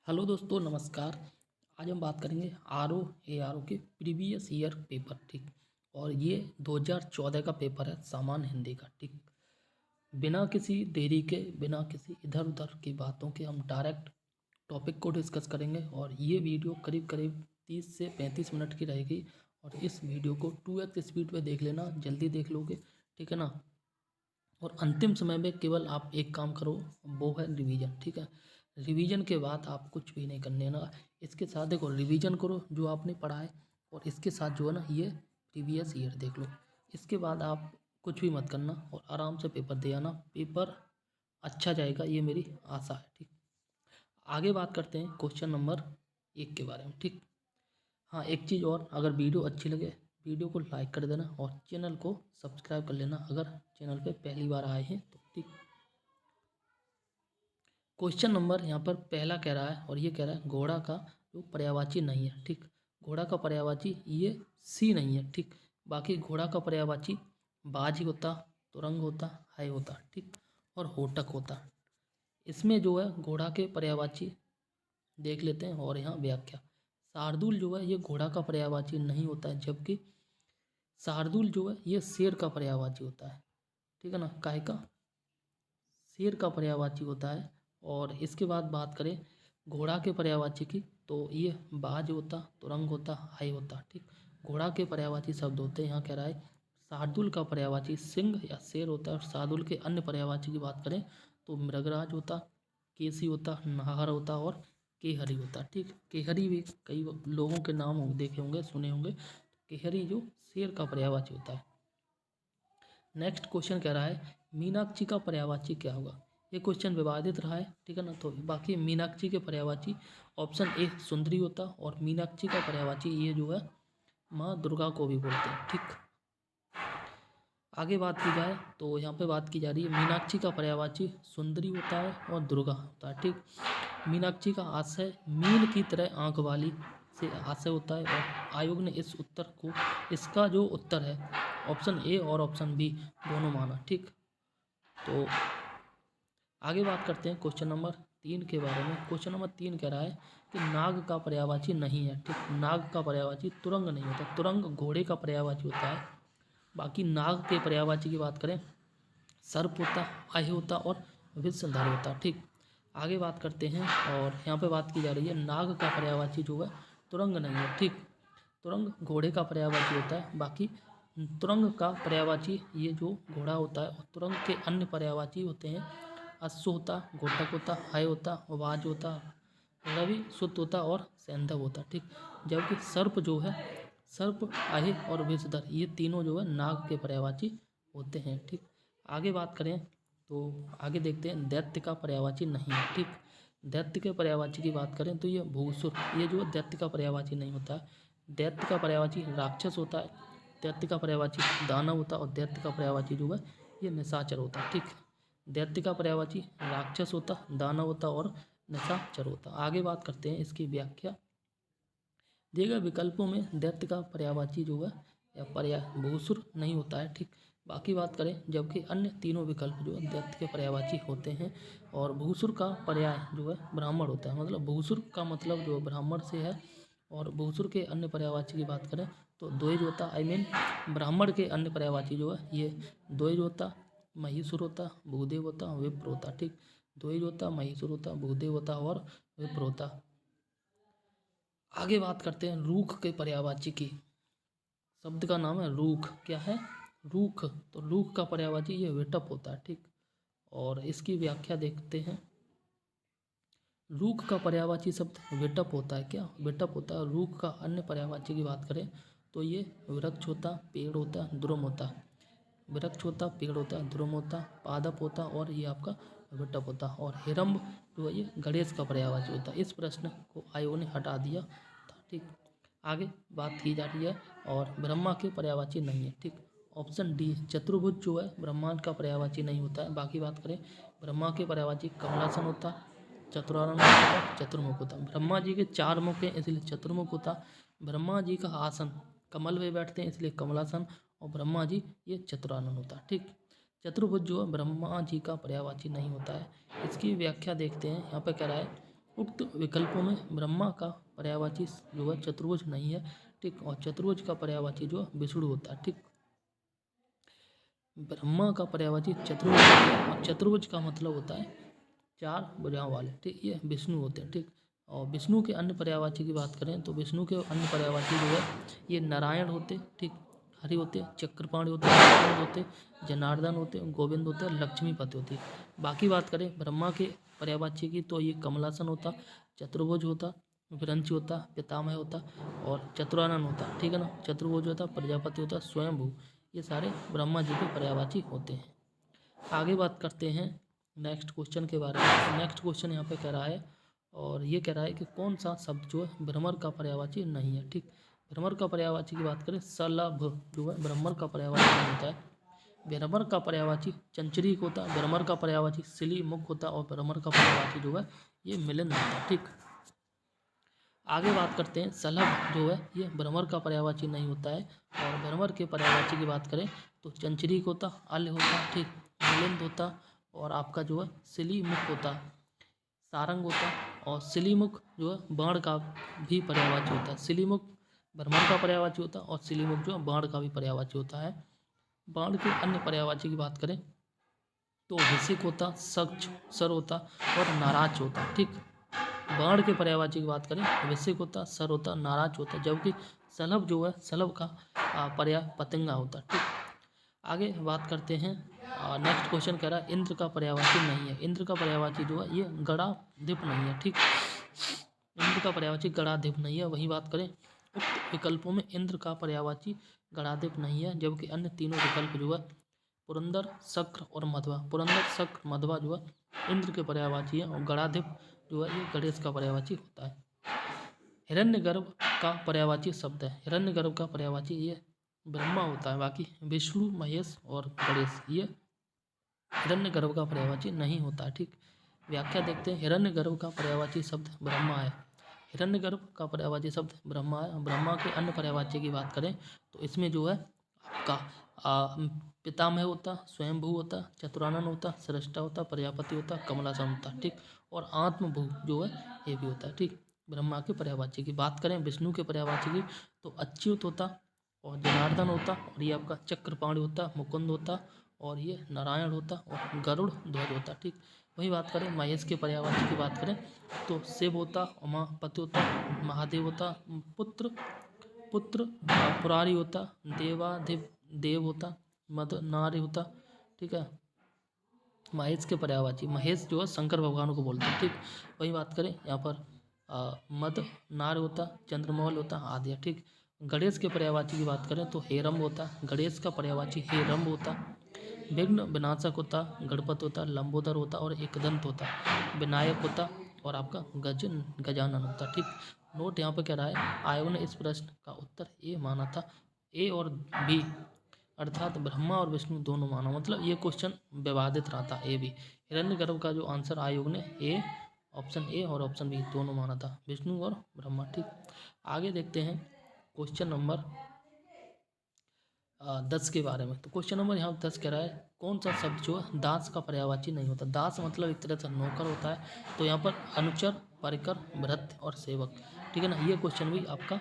Hello दोस्तों, नमस्कार। आज हम बात करेंगे आर ओ के प्रीवियस ईयर पेपर। ठीक। और ये 2014 का पेपर है, सामान्य हिंदी का। ठीक। बिना किसी देरी के, बिना किसी इधर उधर की बातों के हम डायरेक्ट टॉपिक को डिस्कस करेंगे। और ये वीडियो करीब करीब 30 से 35 मिनट की रहेगी। और इस वीडियो को 2x स्पीड पे देख लेना, जल्दी देख लोगे। ठीक है ना। और अंतिम समय में केवल आप एक काम करो, वो है रिवीजन। ठीक है। रिवीजन के बाद आप कुछ भी नहीं करने ना। इसके साथ देखो, रिवीजन करो जो आपने पढ़ा है, और इसके साथ जो है ना, ये प्रीवियस ईयर देख लो। इसके बाद आप कुछ भी मत करना और आराम से पेपर दे आना। पेपर अच्छा जाएगा, ये मेरी आशा है। ठीक। आगे बात करते हैं क्वेश्चन नंबर 1 के बारे में। ठीक। हाँ, एक चीज़ और, अगर वीडियो अच्छी लगे वीडियो को लाइक कर देना और चैनल को सब्सक्राइब कर लेना अगर चैनल पे पहली बार आए हैं तो। ठीक। क्वेश्चन नंबर यहाँ पर पहला कह रहा है, और ये कह रहा है घोड़ा का जो पर्यायवाची नहीं है। ठीक। घोड़ा का पर्यायवाची ये सी नहीं है। ठीक। बाकी घोड़ा का पर्यायवाची बाज ही होता, तुरंग होता, हाय होता। ठीक। और होटक होता। इसमें जो है घोड़ा के पर्यायवाची देख लेते हैं। और यहाँ व्याख्या, शार्दुल जो है ये घोड़ा का पर्यायवाची नहीं होता है, जबकि शार्दुल जो है ये शेर का पर्यायवाची होता है। ठीक है ना। काहे का? शेर का पर्यायवाची होता है। और इसके बाद बात करें घोड़ा के पर्यायवाची की, तो ये बाज होता, तुरंग होता, हाय होता। ठीक। घोड़ा के पर्यायवाची शब्द होते हैं। यहाँ कह रहा है शार्दुल का पर्यायवाची सिंह या शेर होता है। और शार्दुल के अन्य पर्यायवाची की बात करें तो मृगराज होता, केसी होता, नाहर होता और केहरी होता। ठीक। केहरी भी कई लोगों के नाम देखे होंगे, सुने होंगे। केहरी जो शेर का पर्यायवाची होता है। नेक्स्ट क्वेश्चन कह रहा है मीनाक्षी का पर्यायवाची क्या होगा। ये क्वेश्चन विवादित रहा है। ठीक है ना। तो बाकी मीनाक्षी के पर्यायवाची ऑप्शन ए सुंदरी होता, और मीनाक्षी का पर्यायवाची ये जो है माँ दुर्गा को भी बोलते हैं। ठीक। आगे बात की जाए तो यहाँ पे बात की जा रही है मीनाक्षी का पर्यायवाची सुंदरी होता है और दुर्गा होता है। ठीक। मीनाक्षी का आशय मीन की तरह आंख वाली से आशय होता है। और आयोग ने इस उत्तर को, इसका जो उत्तर है ऑप्शन ए और ऑप्शन बी दोनों माना। ठीक। तो आगे बात करते हैं क्वेश्चन नंबर 3 के बारे में। क्वेश्चन नंबर 3 कह रहा है कि नाग का पर्यायवाची नहीं है। ठीक। नाग का पर्यायवाची तुरंग नहीं होता। तुरंग घोड़े का पर्यायवाची होता है। बाकी नाग के पर्यायवाची की बात करें, सर्प होता, आह होता और विषधर होता। ठीक। आगे बात करते हैं, और यहाँ पे बात की जा रही है नाग का पर्यायवाची जो है तुरंग नहीं है। ठीक। तुरंग घोड़े का पर्यायवाची होता है। बाकी तुरंग का पर्यायवाची ये जो घोड़ा होता है, और तुरंग के अन्य पर्यायवाची होते हैं अश्व होता, घोटक होता, हाय होता, वाज होता, रवि सुत होता और सैंधव होता। ठीक। जबकि सर्प जो है, सर्प, आहे और विषधर, ये तीनों जो है नाग के पर्यायवाची होते हैं। ठीक। आगे बात करें तो आगे देखते हैं दैत्य का पर्यायवाची नहीं है। ठीक। दैत्य के पर्यायवाची की बात करें तो ये भूसुर, ये जो दैत्य का पर्यायवाची नहीं होता है। दैत्य का पर्यायवाची राक्षस होता है, दैत्य का पर्यायवाची दानव होता है, और दैत्य का पर्यायवाची जो है ये निशाचर होता है। ठीक। दैत्य का पर्यायवाची राक्षस होता, दानव होता और निशाचर होता। आगे बात करते हैं इसकी व्याख्या। दिए गए विकल्पों में दैत्य का पर्यायवाची जो है या पर्याय भूसुर नहीं होता है। ठीक। बाकी बात करें, जबकि अन्य तीनों विकल्प जो है दैत्य के पर्यायवाची होते हैं। और भूसुर का पर्याय जो है ब्राह्मण होता है, मतलब भूसुर का मतलब जो ब्राह्मण से है। और भूसुर के अन्य पर्यायवाची की बात करें तो द्विज होता, आई मीन ब्राह्मण के अन्य पर्यायवाची जो है ये द्विज होता, महिषुर होता, भूदेव होता, विप्र होता। ठीक। द्विज होता, महिषुर होता, भूदेव होता और विप्र होता। आगे बात करते हैं रूख के पर्यायवाची की। शब्द का नाम है रूख। क्या है? रूख। तो रूख का पर्यायवाची ये विटप होता है। ठीक। और इसकी व्याख्या देखते हैं। रूख का पर्यायवाची शब्द विटप होता है। क्या? विटप होता है। रूख का अन्य पर्यायवाची की बात करें तो ये वृक्ष होता, पेड़ होता, द्रुम होता। वृक्ष होता, पेड़ होता, ध्रुम होता, पादप होता और ये आपका विटप होता। और हिरम्ब जो है ये गणेश का पर्यायवाची होता। इस प्रश्न को आयोग ने हटा दिया था। ठीक। आगे बात की जा रही है, और ब्रह्मा के पर्यायवाची नहीं है। ठीक। ऑप्शन डी चतुर्भुज जो है ब्रह्मांड का पर्यायवाची नहीं होता है। बाकी बात करें, ब्रह्मा के पर्यायवाची कमलासन होता, चतुरानन होता और चतुर्मुख होता। ब्रह्मा जी के 4 मुख हैं इसलिए चतुर्मुख होता। ब्रह्मा जी का आसन कमल में बैठते हैं इसलिए कमलासन, और ब्रह्मा जी ये चतुरानन होता। ठीक। चतुर्भुज जो है ब्रह्मा जी का पर्यायवाची नहीं होता है। इसकी व्याख्या देखते हैं। यहाँ पे कह रहा है उक्त विकल्पों में ब्रह्मा का पर्यायवाची जो है चतुर्भुज नहीं है, ठीक। और चतुर्भुज का पर्यायवाची जो है विष्णु होता है, ठीक। ब्रह्मा का पर्यायवाची चतुर्भुज है और चतुर्भुज का मतलब होता है चार भुजाओं वाले, ठीक। ये विष्णु होते हैं, ठीक। और विष्णु के अन्य पर्यायवाची की बात करें तो विष्णु के अन्य पर्यायवाची जो है ये नारायण होते, ठीक, हरि होते, चक्रपाणि होते, मुकुंद होते, जनार्दन होते, गोविंद होते, लक्ष्मीपति होती है। बाकी बात करें ब्रह्मा के पर्यायवाची की तो ये कमलासन होता, चतुर्भुज होता, विरंची होता, पितामह होता और चतुरानन होता, ठीक है ना। चतुर्भुज होता, प्रजापति होता, स्वयंभू, ये सारे ब्रह्मा जी के पर्यायवाची होते हैं। आगे बात करते हैं नेक्स्ट क्वेश्चन के बारे में। नेक्स्ट क्वेश्चन यहाँ पे कह रहा है और ये कह रहा है कि कौन सा शब्द जो है भ्रमर का पर्यायवाची नहीं है, ठीक। भ्रमर का पर्यायवाची की बात करें सलभ जो है भ्रमर का पर्यायवाची नहीं होता है। भ्रमर का पर्यायवाची चंचरीक होता है, भ्रमर का पर्यायवाची सिलीमुख होता और भ्रमर का पर्यायवाची जो है ये मिलिंद होता, ठीक। आगे बात करते हैं सलभ जो है ये भ्रमर का पर्यायवाची नहीं होता है। और भ्रमर के पर्यायवाची की बात करें तो चंचरीक होता, अल्य होता, ठीक, मिलिंद होता और आपका जो है सिलीमुख होता, सारंग होता। और सिलीमुख जो है बाण का भी पर्यायवाची होता है। सिलीमुख भ्रमर का पर्यायवाची होता है और सिलीमुख जो है बाण का भी पर्यायवाची होता है। बाण के अन्य पर्यायवाची की बात करें तो विसिक होता, सक्ष, सर होता और नाराज होता, ठीक। बाण के पर्यायवाची की बात करें विसिक होता, सर होता, नाराज होता, जबकि सलभ जो है सलभ का पर्याय पतंगा होता, ठीक। आगे बात करते हैं नेक्स्ट क्वेश्चन कह रहा है इंद्र का पर्यायवाची नहीं है। इंद्र का पर्यायवाची जो है ये गणाधिप नहीं है, ठीक। इंद्र का पर्यायवाची गणाधिप नहीं है। वही बात करें उक्त विकल्पों में इंद्र का पर्यायवाची गणाधिप नहीं है, जबकि अन्य तीनों विकल्प जो है पुरंदर, शक्र और मध्वा, पुरंदर, शक्र, मध्वा जो है इंद्र के पर्यायवाची है और गणाधिप जो है ये गणेश का पर्यायवाची होता है। हिरण्यगर्भ का पर्यायवाची शब्द है। हिरण्यगर्भ का पर्यायवाची ये ब्रह्मा होता है। बाकी विष्णु, महेश और गणेश ये हिरण्यगर्भ का पर्यायवाची नहीं होता, ठीक। व्याख्या देखते हैं। हिरण्यगर्भ का पर्यायवाची शब्द ब्रह्मा है। हिरण्यगर्भ का पर्यायवाची शब्द ब्रह्मा है। ब्रह्मा के अन्य पर्यायवाची की बात करें तो इसमें जो है आपका पितामह होता, स्वयंभू होता, चतुरानन होता, सृष्टा होता, प्रजापति होता, कमलासन होता, ठीक। और आत्मभू जो है ये भी होता है, ठीक। ब्रह्मा के पर्यायवाची की बात करें विष्णु के पर्यायवाची की तो अच्युत होता और जनार्दन होता और ये आपका चक्रपाणि होता, मुकुंद होता और ये नारायण होता और गरुड़ ध्वज होता, ठीक। वही बात करें महेश के पर्यायवाची की बात करें तो शिव होता, उमापति होता, महादेव होता, पुत्र पुत्र पुरारी होता, देवाधिप देव होता, मद नारी होता, ठीक है। महेश के पर्यायवाची महेश जो है शंकर भगवान को बोलते हैं, ठीक। वही बात करें यहाँ पर मद नार होता, चंद्रमौल होता, आदि, ठीक। गणेश के पर्यायवाची की बात करें तो हेरम होता, गणेश का पर्यायवाची हेरम होता। विघ्न विनाशक होता, गणपत होता, लंबोदर होता और एकदंत होता, विनायक होता और आपका गजानन होता, ठीक। नोट यहाँ पे कह रहा है आयोग ने इस प्रश्न का उत्तर ए माना था। ए और बी अर्थात ब्रह्मा और विष्णु दोनों माना, मतलब ये क्वेश्चन विवादित रहा था ए भी। हिरण्यगर्भ का जो आंसर आयोग ने ए, ऑप्शन ए और ऑप्शन बी दोनों माना था, विष्णु और ब्रह्मा, ठीक। आगे देखते हैं क्वेश्चन नंबर 10 के बारे में। तो क्वेश्चन नंबर यहाँ 10 कह रहा है कौन सा शब्द जो है दास का पर्यायवाची नहीं होता। दास मतलब एक तरह से नौकर होता है, तो यहाँ पर अनुचर, परिकर, भृत्य और सेवक, ठीक है ना। ये क्वेश्चन भी आपका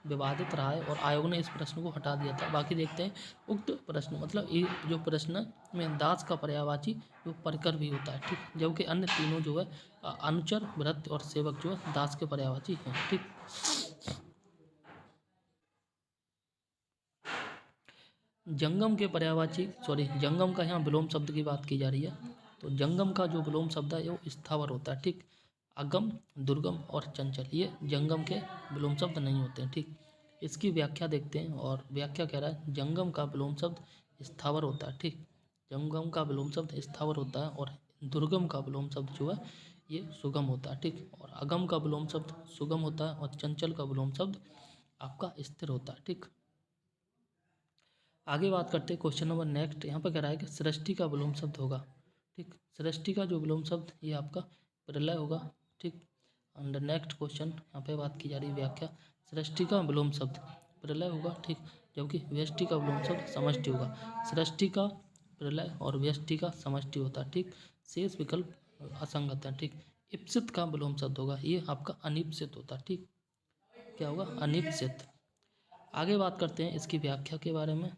विवादित रहा है और आयोग ने इस प्रश्न को हटा दिया था। बाकी देखते हैं उक्त प्रश्न मतलब ये जो प्रश्न में दास का पर्यायवाची जो परिकर भी होता है, ठीक। जबकि अन्य तीनों जो है अनुचर, भृत्य और सेवक जो है दास के पर्यायवाची हैं, ठीक। जंगम के पर्यायवाची जंगम का यहाँ विलोम शब्द की बात की जा रही है। तो जंगम का जो विलोम शब्द है वो स्थावर होता है, ठीक। अगम, दुर्गम और चंचल ये जंगम के विलोम शब्द नहीं होते हैं, ठीक। इसकी व्याख्या देखते हैं और व्याख्या कह रहा है जंगम का विलोम शब्द स्थावर होता है, ठीक। जंगम का विलोम शब्द स्थावर होता है और दुर्गम का विलोम शब्द जो है ये सुगम होता है, ठीक। और अगम का विलोम शब्द सुगम होता है और चंचल का विलोम शब्द आपका स्थिर होता है, ठीक। आगे बात करते हैं क्वेश्चन नंबर नेक्स्ट। यहाँ पर कह रहा है कि सृष्टि का विलोम शब्द होगा, ठीक। सृष्टि का जो विलोम शब्द ये आपका प्रलय होगा, ठीक। एंड नेक्स्ट क्वेश्चन यहाँ पे बात की जा रही है व्याख्या। सृष्टि का विलोम शब्द प्रलय होगा, ठीक। जबकि व्यष्टि का विलोम शब्द समष्टि होगा। सृष्टि का प्रलय और व्यष्टि का समष्टि होता है, ठीक। शेष विकल्प असंगत है, ठीक। इप्सित का विलोम शब्द होगा, ये आपका अनिप्सित होता है। ठीक, क्या होगा? अनिप्सित। आगे बात करते हैं इसकी व्याख्या के बारे में।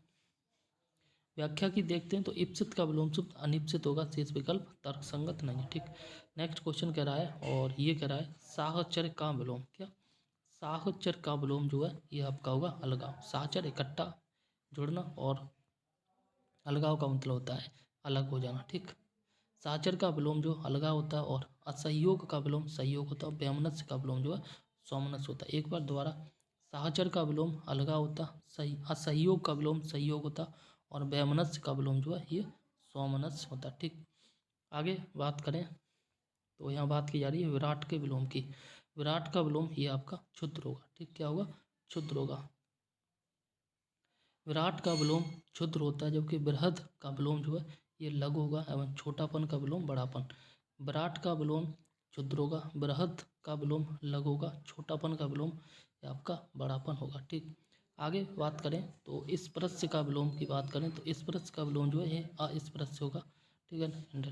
व्याख्या की देखते हैं तो इप्सित का विलोम शब्द अनिप्सित होगा, शेष विकल्प तर्कसंगत नहीं है। ठीक, नेक्स्ट क्वेश्चन कह रहा है, और ये कह रहा है साहचर्य का विलोम। क्या? साहचर्य का विलोम जो है ये आपका होगा अलगाव। साहचर्य इकट्ठा जुड़ना, और अलगाव का मतलब होता है अलग हो जाना। ठीक, साहचर्य का विलोम जो अलगाव होता है, और असहयोग का विलोम सहयोग होता है, वैमनस्य का विलोम जो है सौमनस्य होता है। एक बार दोबारा, साहचर्य का विलोम अलगाव होता, सही असहयोग का विलोम सहयोग होता, और वैमनस्य का विलोम जो है ये सौमनस्य होता। ठीक, आगे बात करें तो यहाँ बात की जा रही है विराट के विलोम की। विराट का विलोम ये आपका क्षुद्र होगा। ठीक, क्या होगा? क्षुद्र होगा। विराट का विलोम क्षुद्र होता है, जबकि बृहद का विलोम जो है ये लघु होगा, एवं छोटापन का विलोम बड़ापन। विराट का विलोम क्षुद्र होगा, बृहद का विलोम लघु होगा, छोटापन का विलोम ये आपका बड़ापन होगा। ठीक, आगे बात करें तो स्पर्श का विलोम की बात करें तो स्पर्श का विलोम जो है ये अस्पर्श होगा। ठीक है,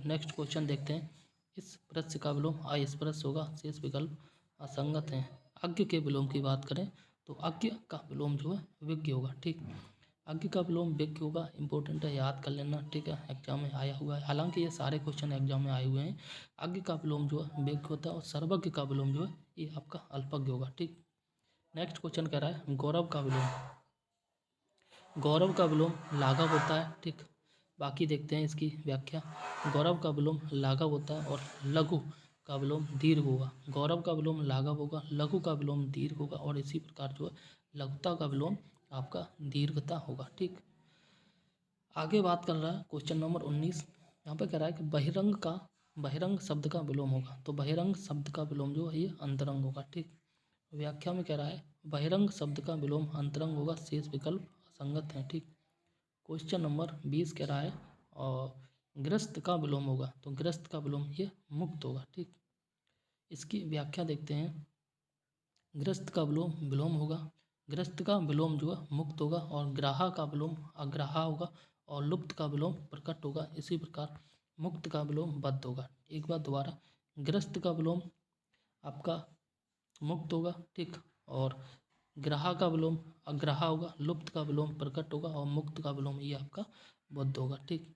नेक्स्ट क्वेश्चन देखते हैं। स्पर्श का विलोम अस्पर्श होगा, शेष विकल्प असंगत हैं। अज्ञ के विलोम की बात करें तो अज्ञ का विलोम जो है विज्ञ होगा। ठीक, अज्ञ का विलोम विज्ञ होगा, इंपॉर्टेंट है, याद कर लेना। ठीक है, एग्जाम में आया हुआ है, हालांकि ये सारे क्वेश्चन एग्जाम में आए हुए हैं। अज्ञ का विलोम जो है विज्ञ होता है, और सर्वज्ञ का विलोम जो है ये आपका अल्पज्ञ होगा। ठीक, नेक्स्ट क्वेश्चन कह रहा है गौरव का विलोम। गौरव का विलोम लाघव होता है। ठीक, बाकी देखते हैं इसकी व्याख्या। गौरव का विलोम लाघव होता है, और लघु का विलोम दीर्घ होगा। गौरव का विलोम लाघव होगा, लघु का विलोम दीर्घ होगा, और इसी प्रकार जो है लघुता का विलोम आपका दीर्घता होगा। ठीक, आगे बात कर रहा है क्वेश्चन नंबर 19। यहाँ पे कह रहा है कि बहिरंग शब्द का विलोम होगा। तो बहिरंग शब्द का विलोम जो है ये अंतरंग होगा। ठीक, व्याख्या में कह रहा है बहिरंग शब्द का विलोम अंतरंग होगा, शेष विकल्प असंगत हैं। ठीक, क्वेश्चन नंबर 20 कह रहा है और ग्रस्त का विलोम होगा। तो ग्रस्त का विलोम ये मुक्त होगा। ठीक, इसकी व्याख्या देखते हैं। ग्रस्त का विलोम विलोम होगा, ग्रस्त का विलोम जो है मुक्त होगा, और ग्राहा का विलोम अग्राहा होगा, और लुप्त का विलोम प्रकट होगा। इसी प्रकार मुक्त का विलोम बद्ध होगा। एक बार दोबारा, ग्रस्त का विलोम आपका मुक्त होगा। ठीक, और ग्राहा का विलोम अग्राहा होगा, लुप्त का विलोम प्रकट होगा, और मुक्त का विलोम ये आपका बद्ध होगा। ठीक,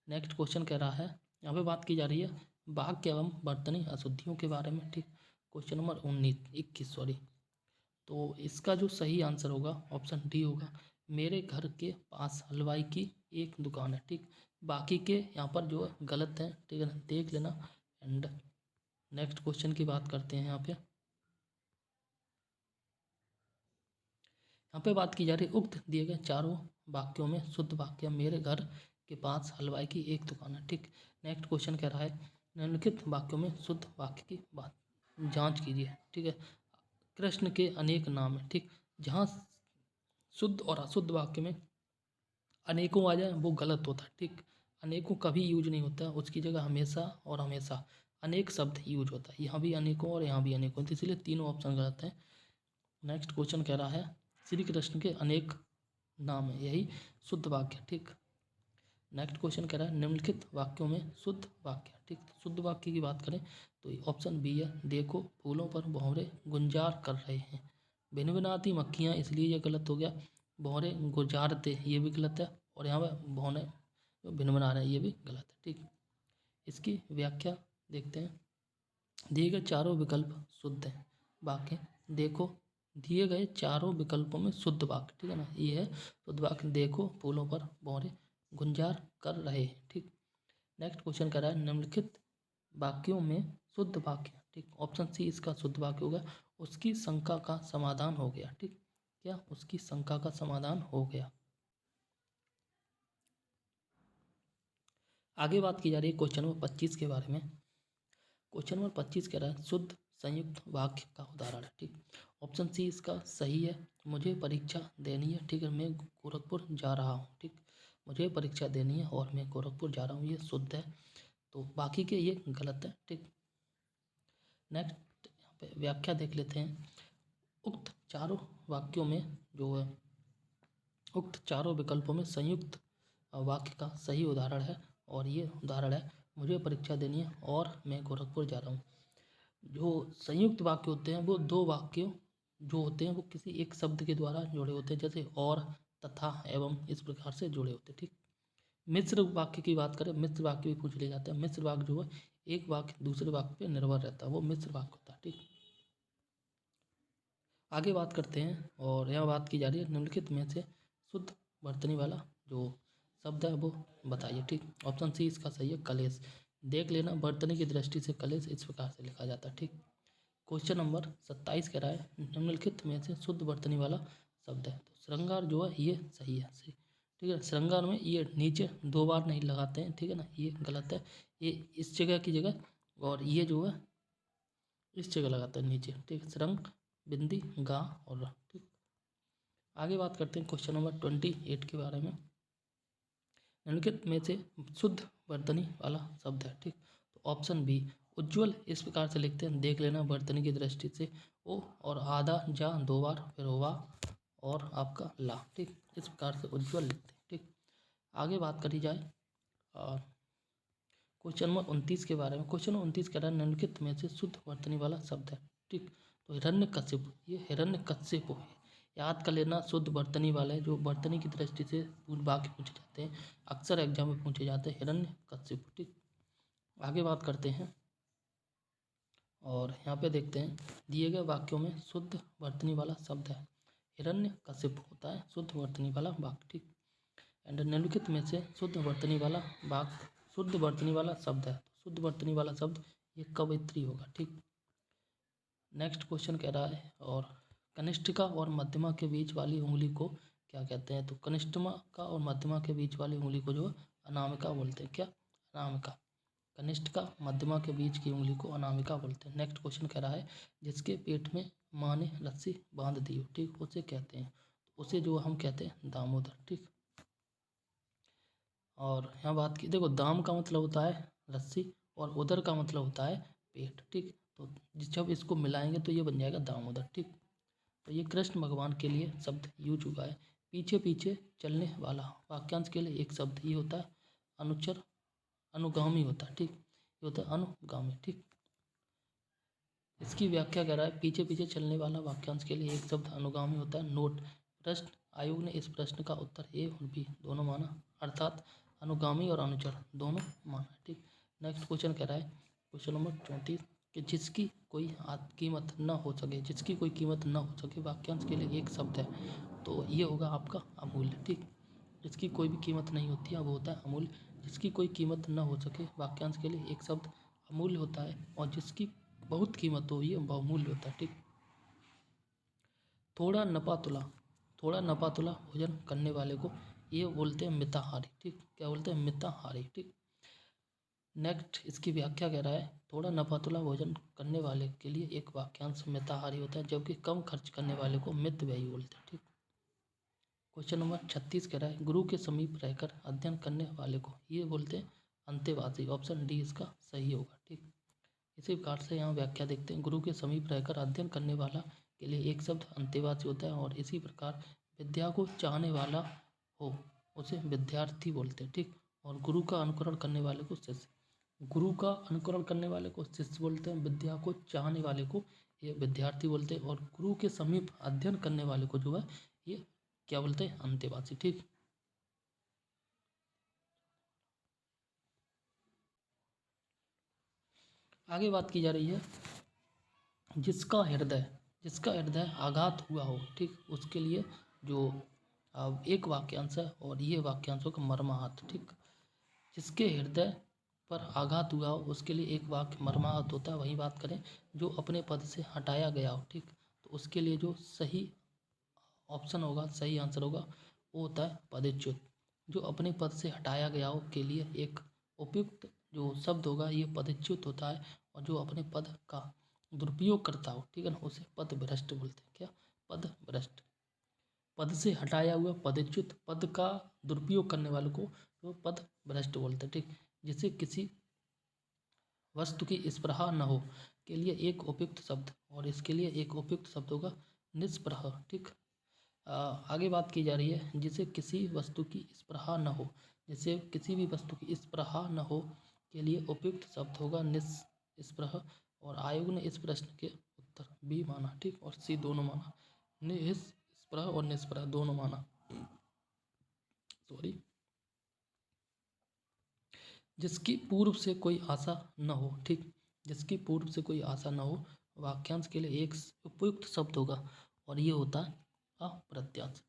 नेक्स्ट क्वेश्चन कह रहा है, यहाँ पे बात की जा रही है वाक्य एवं वर्तनी अशुद्धियों के बारे में। ठीक, क्वेश्चन नंबर 21 सॉरी। तो इसका जो सही आंसर होगा ऑप्शन डी होगा, मेरे घर के पास हलवाई की एक दुकान है। ठीक, बाकी के यहाँ पर जो है गलत है। ठीक है ना, देख लेना। एंड नेक्स्ट क्वेश्चन की बात करते हैं। यहाँ पे बात की जा रही है उक्त दिए गए चारों वाक्यों में शुद्ध वाक्य मेरे घर के पास हलवाई की एक दुकान है। ठीक, नेक्स्ट क्वेश्चन कह रहा है निम्नलिखित वाक्यों में शुद्ध वाक्य की बात जांच कीजिए। ठीक है, कृष्ण के अनेक नाम है। ठीक, जहाँ शुद्ध और अशुद्ध वाक्य में अनेकों आ जाए वो गलत होता है। ठीक, अनेकों कभी यूज नहीं होता, उसकी जगह हमेशा और हमेशा अनेक शब्द यूज होता है। यहाँ भी अनेकों और यहाँ भी अनेकों, तो इसलिए तीनों ऑप्शन गलत हैं। नेक्स्ट क्वेश्चन कह रहा है श्री कृष्ण के अनेक नाम है, यही शुद्ध वाक्य। ठीक, नेक्स्ट क्वेश्चन कह रहा है निम्नलिखित वाक्यों में शुद्ध वाक्य। ठीक, शुद्ध वाक्य की बात करें तो ऑप्शन बी है, देखो फूलों पर भंवरे गुंजार कर रहे हैं। भिनभिनाती मक्खियाँ, इसलिए ये गलत हो गया। भंवरे गुजारते, ये भी गलत है। और यहाँ पर भौने भिनभिना रहे हैं, ये भी गलत है। ठीक, इसकी व्याख्या देखते हैं। दिए गए चारों विकल्प शुद्ध हैं। वाक्य देखो, दिए गए चारों विकल्पों में शुद्ध वाक्य। ठीक है ना, ये है शुद्ध वाक्य, देखो फूलों पर भंवरे गुंजार कर रहे हैं। ठीक, नेक्स्ट क्वेश्चन कर रहा है निम्नलिखित वाक्यों में शुद्ध वाक्य। ठीक, ऑप्शन सी इसका शुद्ध वाक्य होगा, उसकी शंका का समाधान हो गया। ठीक, क्या उसकी शंका का समाधान हो गया। आगे बात की जा रही है क्वेश्चन नंबर 25 के बारे में। क्वेश्चन नंबर 25 कह रहा है शुद्ध संयुक्त वाक्य का उदाहरण है। ठीक, ऑप्शन सी इसका सही है, मुझे परीक्षा देनी है। ठीक है, मैं गोरखपुर जा रहा हूँ। ठीक, मुझे परीक्षा देनी है और मैं गोरखपुर जा रहा हूँ, ये शुद्ध है। तो बाकी के ये गलत है। ठीक, नेक्स्ट यहाँ पे व्याख्या देख लेते हैं। उक्त चारों वाक्यों में जो है उक्त चारों विकल्पों में संयुक्त वाक्य का सही उदाहरण है, और ये उदाहरण है मुझे परीक्षा देनी है और मैं गोरखपुर जा रहा हूँ। जो संयुक्त वाक्य होते हैं वो दो वाक्यों जो होते हैं वो किसी एक शब्द के द्वारा जुड़े होते हैं, जैसे और, तथा, एवं, इस प्रकार से जुड़े होते हैं। ठीक। मिश्र वाक्य की बात करें, मिश्र वाक्य भी पूछ लिया जाता है। मिश्र वाक्य जो है एक वाक्य दूसरे वाक्य पे निर्भर रहता है, वो मिश्र वाक्य होता है। ठीक। आगे बात करते हैं और यहाँ बात की जा रही है निम्नलिखित में से शुद्ध वर्तनी वाला जो शब्द है वो बताइए। ठीक। ऑप्शन सी इसका सही है, कलेश। देख लेना, वर्तनी की दृष्टि से कलेश इस प्रकार से लिखा जाता है। ठीक। क्वेश्चन नंबर 27 कह रहा है निम्नलिखित में से शुद्ध वर्तनी वाला शब्द है। तो श्रृंगार जो है ये सही है, सही। ठीक है। श्रृंगार में ये नीचे दो बार नहीं लगाते हैं, ठीक है ना, ये गलत है। ये इस जगह की जगह और ये जो है इस जगह लगाते हैं नीचे। ठीक। श्रृंग, बिंदी, गा और र। ठीक। आगे बात करते हैं क्वेश्चन नंबर 28 के बारे में। निम्नलिखित में से शुद्ध वर्तनी वाला शब्द है। ठीक। तो ऑप्शन बी उज्ज्वल इस प्रकार से लिखते हैं, देख लेना, वर्तनी की दृष्टि से ओ और आधा जा दो बार, फिर हुआ और आपका ला। ठीक। इस प्रकार से उज्ज्वल लिखते हैं। ठीक। आगे बात करी जाए और क्वेश्चन नंबर 29 के बारे में। क्वेश्चन 29 कह रहा है निम्नलिखित में से शुद्ध वर्तनी वाला शब्द है। ठीक। तो हिरण्यकशिपु, ये हिरण्यकशिपु है। याद कर लेना, शुद्ध वर्तनी वाले जो वर्तनी की दृष्टि से वाक्य पूछे जाते हैं, अक्सर एग्जाम में पूछे जाते हैं, हिरण्यकशिपु। ठीक। आगे बात करते हैं और यहाँ पे देखते हैं दिए गए वाक्यों में शुद्ध वर्तनी वाला शब्द है हिरण्यकशिपु होता है शुद्ध वर्तनी वाला वाक्य। ठीक। एंड निम्नलिखित में से शुद्ध वर्तनी वाला वाक्य, शुद्ध वर्तनी वाला शब्द है। तो शुद्ध वर्तनी वाला शब्द ये कवयित्री होगा। ठीक। नेक्स्ट क्वेश्चन कह रहा है और कनिष्ठिका और मध्यमा के बीच वाली उंगली को क्या कहते हैं। तो कनिष्ठिका और मध्यमा के बीच वाली उंगली को जो अनामिका बोलते हैं। क्या? अनामिका। कनिष्ठिका मध्यमा के बीच की उंगली को अनामिका बोलते हैं। नेक्स्ट क्वेश्चन कह रहा है जिसके पेट में माँ ने रस्सी बांध दी हो, ठीक, उसे कहते हैं, तो उसे जो हम कहते हैं दामोदर। ठीक। और यहाँ बात की, देखो दाम का मतलब होता है रस्सी और उदर का मतलब होता है पेट। ठीक। तो जब इसको मिलाएंगे तो ये बन जाएगा दामोदर। ठीक। तो ये कृष्ण भगवान के लिए शब्द यूज हुआ है। पीछे पीछे चलने वाला वाक्यांश के लिए एक शब्द ये होता है अनुचर, अनुगामी होता है। ठीक। ये होता है अनुगामी। ठीक। इसकी व्याख्या कर रहा है पीछे पीछे चलने वाला वाक्यांश के लिए एक शब्द अनुगामी होता है। नोट, प्रश्न आयोग ने इस प्रश्न का उत्तर ए और बी दोनों माना, अर्थात अनुगामी और अनुचर दोनों माना। ठीक। नेक्स्ट क्वेश्चन कह रहा है क्वेश्चन नंबर 34 कि जिसकी कोई कीमत न हो सके, जिसकी कोई कीमत न हो सके वाक्यांश के लिए एक शब्द है, तो ये होगा आपका अमूल्य। ठीक। जिसकी कोई भी कीमत नहीं होती है वो होता है अमूल्य। जिसकी कोई कीमत न हो सके वाक्यांश के लिए एक शब्द अमूल्य होता है और जिसकी बहुत कीमत हो ये बहुमूल्य होता है। ठीक। थोड़ा नपा तुला, थोड़ा नपा तुला भोजन करने वाले को ये बोलते हैं मिताहारी। ठीक। क्या बोलते हैं? मिताहारी। ठीक। नेक्स्ट इसकी व्याख्या कह रहा है थोड़ा नपा तुला भोजन करने वाले के लिए एक वाक्यांश मिताहारी होता है, जबकि कम खर्च करने वाले को मितव्ययी बोलते हैं। ठीक। क्वेश्चन नंबर 36 कह रहा है गुरु के समीप रहकर अध्ययन करने वाले को ये बोलते हैं अंतेवासी। ऑप्शन डी इसका सही होगा। ठीक। इसी प्रकार से यहाँ व्याख्या देखते हैं गुरु के समीप रहकर अध्ययन करने वाला के लिए एक शब्द अंतेवासी होता है और इसी प्रकार विद्या को चाहने वाला हो उसे विद्यार्थी बोलते हैं। ठीक। और गुरु का अनुकरण करने वाले को शिष्य, गुरु का अनुकरण करने वाले को शिष्य बोलते हैं, विद्या को चाहने वाले को ये विद्यार्थी बोलते हैं और गुरु के समीप अध्ययन करने वाले को जो है ये क्या बोलते हैं? अंतेवासी। ठीक। आगे बात की जा रही है जिसका हृदय, जिसका हृदय आघात हुआ हो, ठीक, उसके लिए जो एक वाक्यांश है और ये वाक्यांशों का मर्माहत। ठीक। जिसके हृदय पर आघात हुआ हो उसके लिए एक वाक्य मर्माहत होता है। वही बात करें जो अपने पद से हटाया गया हो, ठीक, तो उसके लिए जो सही ऑप्शन होगा, सही आंसर होगा वो होता है पदच्युत। जो अपने पद से हटाया गया हो के लिए एक उपयुक्त जो शब्द होगा ये पदच्युत होता है और जो अपने पद का दुरुपयोग करता हो, ठीक है ना, उसे पद भ्रष्ट बोलते हैं। क्या? पद भ्रष्ट। पद से हटाया हुआ पदच्युत, पद का दुरुपयोग करने वाले को तो पद भ्रष्ट बोलते हैं। ठीक। जिसे किसी वस्तु की स्पृहा न हो के लिए एक उपयुक्त शब्द और इसके लिए एक उपयुक्त शब्द होगा निस्पृह। ठीक। आगे बात की जा रही है जिसे किसी वस्तु की स्पृहा न हो, जिसे किसी भी वस्तु की स्पृहा न हो के लिए उपयुक्त शब्द होगा निस्पृह और आयोग ने इस प्रश्न के उत्तर बी माना, ठीक, और सी दोनों माना। निष्प्रह और निष्प्रह दोनों माना। सॉरी। जिसकी पूर्व से कोई आशा न हो, ठीक, जिसकी पूर्व से कोई आशा न हो, वाक्यांश के लिए एक उपयुक्त शब्द होगा और ये होता है अप्रत्याशित।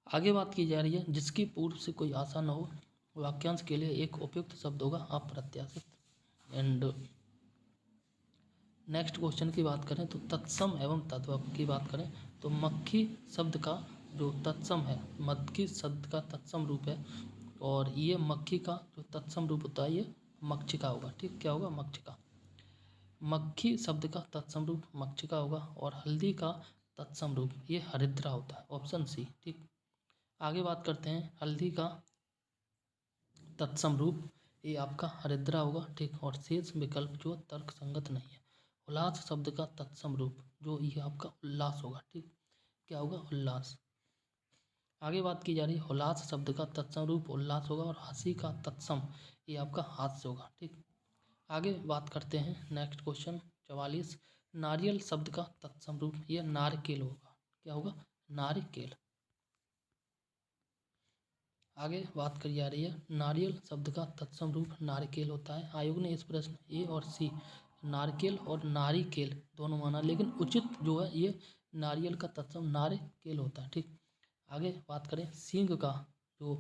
आगे बात की जा रही है, जिसकी पूर्व से कोई आशा न हो, वाक्यांश के लिए एक उपयुक्त शब्द होगा अप्रत्याशित। एंड नेक्स्ट क्वेश्चन की बात करें तो तत्सम एवं तद्भव की बात करें तो मक्खी शब्द का जो तत्सम है, मक्खी शब्द का तत्सम रूप है और ये मक्खी का जो तत्सम रूप होता है ये मक्षिका होगा, ठीक, क्या होगा, मक्षिका। मक्खी शब्द का तत्सम रूप मक्षिका होगा और हल्दी का तत्सम रूप ये हरिद्रा होता है, ऑप्शन सी, ठीक। आगे बात करते हैं, हल्दी का तत्सम रूप ये आपका हरिद्रा होगा, ठीक, और शेष विकल्प जो तर्क संगत नहीं है। उल्लास शब्द का तत्सम रूप जो ये आपका उल्लास होगा, ठीक, क्या होगा, उल्लास। आगे बात की जा रही है, उल्लास शब्द का तत्सम रूप उल्लास होगा और हंसी का तत्सम ये आपका हास्य होगा, ठीक। आगे बात करते हैं, नेक्स्ट क्वेश्चन 44, नारियल शब्द का तत्सम रूप ये नारकेल होगा, क्या होगा, नारिकेल। आगे बात करी जा रही है, नारियल शब्द का तत्सम रूप नारिकेल होता है। आयोग ने इस प्रश्न ए और सी नारकेल और नारिकेल दोनों माना, लेकिन उचित जो है ये नारियल का तत्सम नारिकेल होता है, ठीक। आगे बात करें, सींग का जो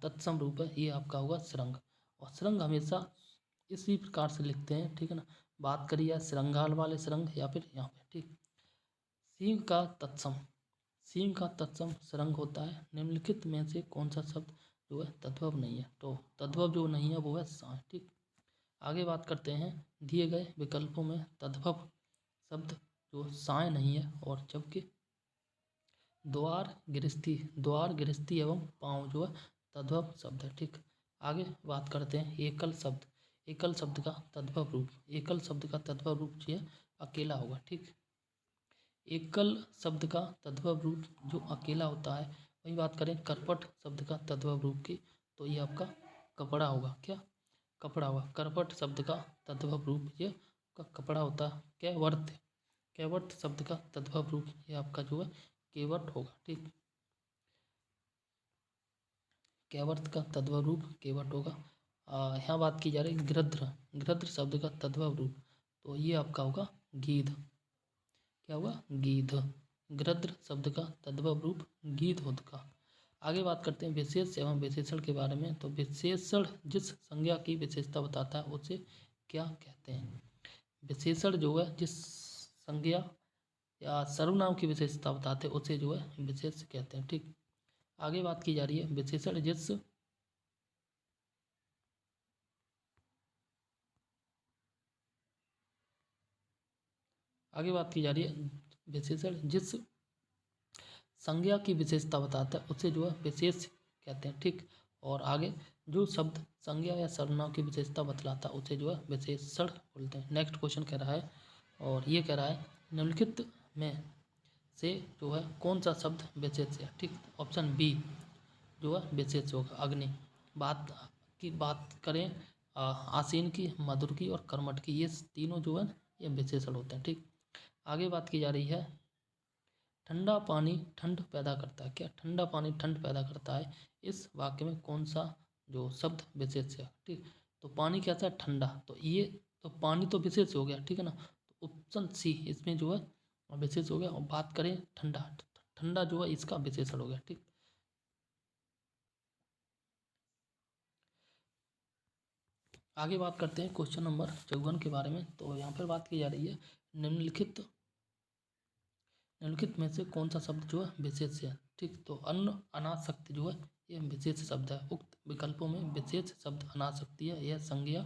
तत्सम रूप है ये आपका होगा श्रृंग, और श्रृंग हमेशा इसी प्रकार से लिखते हैं, ठीक है ना, बात करिए श्रृंगाल वाले श्रृंग या फिर यहाँ पे, ठीक। सींग का तत्सम, सींग का तत्सम श्रृंग होता है। निम्नलिखित में से कौन सा शब्द जो है तद्भव नहीं है, तो तद्भव जो नहीं है वो है साय, ठीक। आगे बात करते हैं, दिए गए विकल्पों में तद्भव शब्द जो साय नहीं है, और जबकि द्वार गृहस्थी एवं पाँव जो है तद्भव शब्द है, ठीक। आगे बात करते हैं, एकल शब्द, एकल शब्द का तद्भव रूप, एकल शब्द का तद्भव रूप जो है अकेला होगा, ठीक। एकल शब्द का तद्भव रूप जो अकेला होता है। वही बात करें करपट शब्द का तद्भव रूप की, तो ये आपका कपड़ा होगा, क्या, कपड़ा होगा। करपट शब्द का तद्भव रूप ये का कपड़ा होता है। कैवर्त, कैवर्त शब्द का तद्भव रूप ये आपका जो है केवट होगा, ठीक। कैवर्त का तद्भव रूप केवट होगा। यहाँ बात की जा रही है गृध्र, गृध्र शब्द का तद्भव रूप, तो ये आपका होगा गीध, क्या होगा, गीध। गृध्र शब्द का तद्भव रूप गीध होगा। आगे बात करते हैं विशेष एवं विशेषण के बारे में, तो विशेषण जिस संज्ञा की विशेषता बताता है उसे क्या कहते हैं। विशेषण जो है जिस संज्ञा या सर्वनाम की विशेषता बताते हैं उसे जो है विशेष कहते हैं, ठीक। आगे बात की जा रही है विशेषण जिस आगे बात की जा रही है विशेषण जिस संज्ञा की विशेषता बताता है उसे जो है विशेष कहते हैं, ठीक। और आगे जो शब्द संज्ञा या सर्वनाम की विशेषता बतलाता है उसे जो है विशेषण बोलते हैं। नेक्स्ट क्वेश्चन कह रहा है, और ये कह रहा है निम्नलिखित में से जो है कौन सा शब्द विशेष है, ठीक। ऑप्शन बी जो है विशेष होगा अग्नि। बात करें आसीन की, मधुर की और कर्मठ की, ये तीनों जो है ये विशेषण होते हैं, ठीक। आगे बात की जा रही है ठंडा पानी ठंड पैदा करता है, क्या, ठंडा पानी ठंड पैदा करता है। इस वाक्य में कौन सा जो शब्द विशेष है, ठीक। तो पानी कैसा है, ठंडा, तो ये तो पानी तो विशेष हो गया, ठीक है ना, तो ऑप्शन सी इसमें जो है विशेष हो गया। और बात करें ठंडा, ठंडा जो है इसका विशेषण हो गया, ठीक। आगे बात करते हैं क्वेश्चन नंबर 54 के बारे में, तो यहाँ पर बात की जा रही है निम्नलिखित में से कौन सा शब्द जो है विशेष है, ठीक। तो अन्न अनासक्ति जो है ये विशेष शब्द है। उक्त विकल्पों में विशेष शब्द अनासक्ति है, यह संज्ञा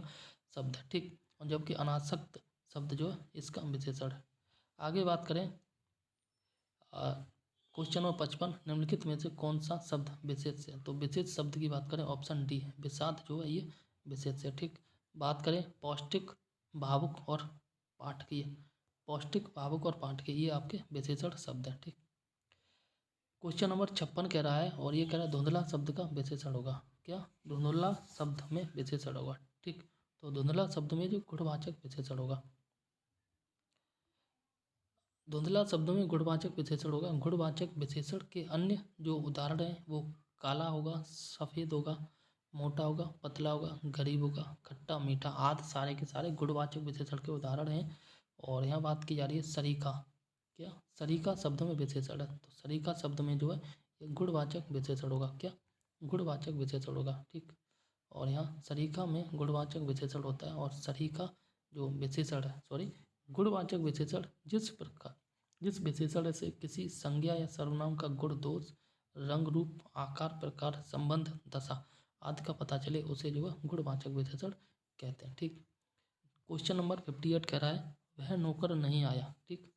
शब्द है, ठीक। और जबकि अनासक्त शब्द जो है इसका विशेषण है। आगे बात करें क्वेश्चन नंबर 55, निम्नलिखित में से कौन सा शब्द विशेष है, तो विशेष शब्द की बात करें ऑप्शन डी विषाद जो है ये विशेष है, ठीक। बात करें पौष्टिक, भावुक और पाठकीय, पौष्टिक, भावुक और पाठकीय ये आपके विशेषण शब्द हैं, ठीक। क्वेश्चन नंबर 56 कह रहा है, और ये कह रहा है धुंधला शब्द का विशेषण होगा, क्या, धुंधला शब्द में विशेषण होगा, ठीक। तो धुंधला शब्द में जो गुणवाचक विशेषण होगा, धुंधला शब्दों में गुणवाचक विशेषण होगा। गुणवाचक विशेषण के अन्य जो उदाहरण हैं वो काला होगा, सफ़ेद होगा, मोटा होगा, पतला होगा, गरीब होगा, खट्टा मीठा आदि सारे के सारे गुणवाचक विशेषण के उदाहरण हैं। और यहाँ बात की जा रही है सरीखा। क्या सरीखा शब्द में विशेषण है, तो सरीखा शब्द में जो है ये गुणवाचक विशेषण होगा। क्या गुणवाचक विशेषण होगा, ठीक। और यहाँ सरीखा में गुणवाचक विशेषण होता है। और सरीखा जो विशेषण है, सॉरी, गुणवाचक विशेषण जिस विशेषण से किसी संज्ञा या सर्वनाम का गुण, दोष, रंग, रूप, आकार, प्रकार, संबंध, दशा आदि का पता चले उसे जो है गुणवाचक विशेषण कहते हैं, ठीक। क्वेश्चन नंबर 58 कह रहा है वह नौकर नहीं आया, ठीक।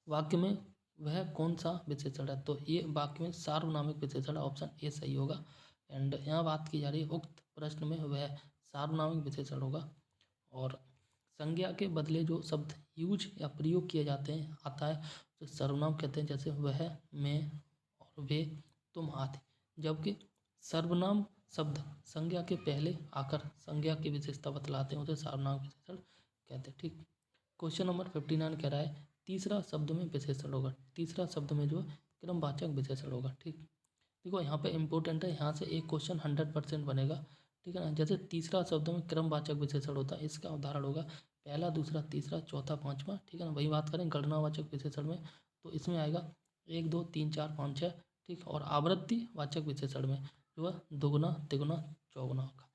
वाक्य में वह कौन सा विशेषण है, तो ये वाक्य में सार्वनामिक विशेषण, ऑप्शन ए सही होगा। एंड यहाँ बात की जा रही है उक्त प्रश्न में वह सार्वनामिक विशेषण होगा। और संज्ञा के बदले जो शब्द यूज या प्रयोग किए जाते हैं आता है तो सर्वनाम कहते हैं, जैसे वह, मैं और वे, तुम आदि। जबकि सर्वनाम शब्द संज्ञा के पहले आकर संज्ञा की विशेषता बतलाते हैं उसे सर्वनाम विशेषण कहते हैं, ठीक। क्वेश्चन नंबर 59 कह रहा है तीसरा शब्द में विशेषण होगा। तीसरा शब्द में जो क्रमवाचक विशेषण होगा, ठीक। देखो यहाँ पे इम्पोर्टेंट है, यहाँ से एक क्वेश्चन 100% बनेगा, ठीक है ना। जैसे तीसरा शब्द में क्रमवाचक विशेषण होता है, इसका उदाहरण होगा पहला, दूसरा, तीसरा, चौथा, पांचवा, ठीक है ना। वही बात करें गणनावाचक विशेषण में तो इसमें आएगा 1, 2, 3, 4, 5, 6, ठीक। और आवृत्ति वाचक विशेषण में जो है दुगुना, तिगुना, चौगुना होगा।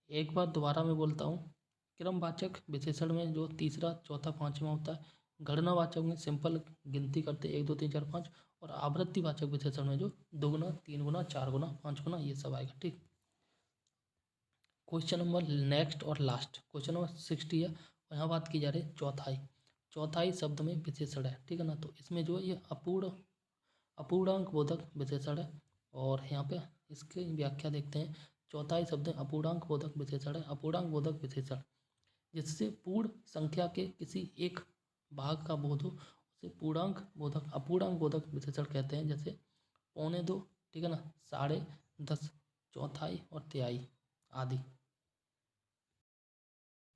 एक बार दोबारा मैं बोलता हूँ, क्रमवाचक विशेषण में जो तीसरा, चौथा, पांचवा होता है, गणनावाचक में सिंपल गिनती करते 1, 2, 3, 4, 5, और आवृत्तिवाचक विशेषण में जो 2 गुना, 3 गुना, 4 गुना, 5 गुना ये सब आएगा, ठीक। क्वेश्चन नंबर नेक्स्ट और लास्ट क्वेश्चन नंबर 60 है और यहाँ बात की जा रही है चौथाई। चौथाई शब्द में विशेषण है, ठीक है ना। तो इसमें जो है ये अपूर्णांक बोधक विशेषण है। और यहाँ पे इसकी व्याख्या देखते हैं। चौथाई शब्द अपूर्णांक बोधक विशेषण है। अपूर्णांक बोधक विशेषण जिससे पूर्ण संख्या के किसी एक भाग का बोध हो उसे अपूर्णांक बोधक विशेषण कहते हैं। जैसे 1.25, ठीक है ना, 10.5, चौथाई और तिहाई आदि।